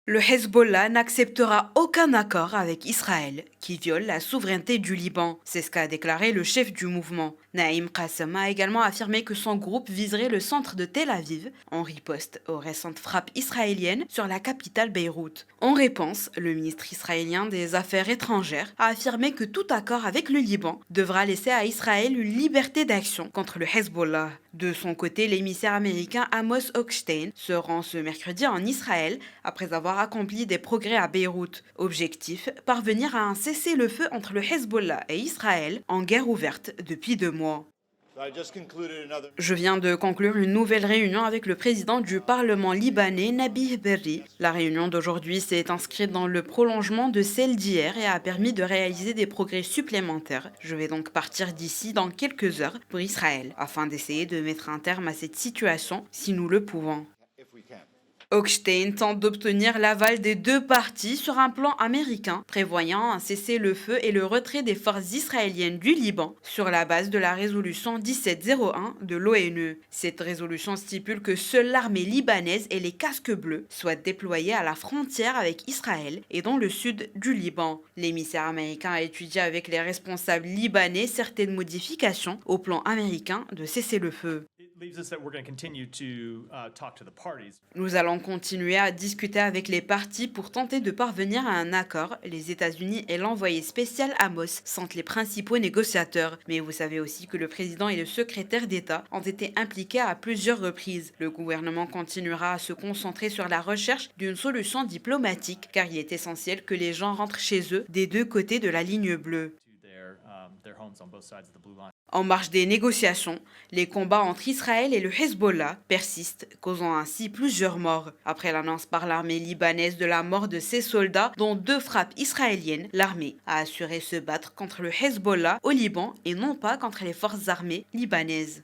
Le Hezbollah n'acceptera aucun accord avec Israël qui viole la souveraineté du Liban. C'est ce qu'a déclaré le chef du mouvement. Naïm Qassem a également affirmé que son groupe viserait le centre de Tel Aviv en riposte aux récentes frappes israéliennes sur la capitale Beyrouth. En réponse, le ministre israélien des Affaires étrangères a affirmé que tout accord avec le Liban devra laisser à Israël une liberté d'action contre le Hezbollah. De son côté, l'émissaire américain Amos Hochstein se rend ce mercredi en Israël après avoir accompli des progrès à Beyrouth. Objectif, parvenir à un cessez-le-feu entre le Hezbollah et Israël en guerre ouverte depuis 2 mois. Je viens de conclure une nouvelle réunion avec le président du Parlement libanais, Nabih Berri. La réunion d'aujourd'hui s'est inscrite dans le prolongement de celle d'hier et a permis de réaliser des progrès supplémentaires. Je vais donc partir d'ici dans quelques heures pour Israël, afin d'essayer de mettre un terme à cette situation si nous le pouvons. Hochstein tente d'obtenir l'aval des deux parties sur un plan américain, prévoyant un cessez-le-feu et le retrait des forces israéliennes du Liban sur la base de la résolution 1701 de l'ONU. Cette résolution stipule que seule l'armée libanaise et les casques bleus soient déployés à la frontière avec Israël et dans le sud du Liban. L'émissaire américain a étudié avec les responsables libanais certaines modifications au plan américain de cessez-le-feu. Nous allons continuer à discuter avec les parties pour tenter de parvenir à un accord. Les États-Unis et l'envoyé spécial Amos sont les principaux négociateurs. Mais vous savez aussi que le président et le secrétaire d'État ont été impliqués à plusieurs reprises. Le gouvernement continuera à se concentrer sur la recherche d'une solution diplomatique car il est essentiel que les gens rentrent chez eux des deux côtés de la ligne bleue. En marge des négociations, les combats entre Israël et le Hezbollah persistent, causant ainsi plusieurs morts. Après l'annonce par l'armée libanaise de la mort de ses soldats, dont 2 frappes israéliennes, l'armée a assuré se battre contre le Hezbollah au Liban et non pas contre les forces armées libanaises.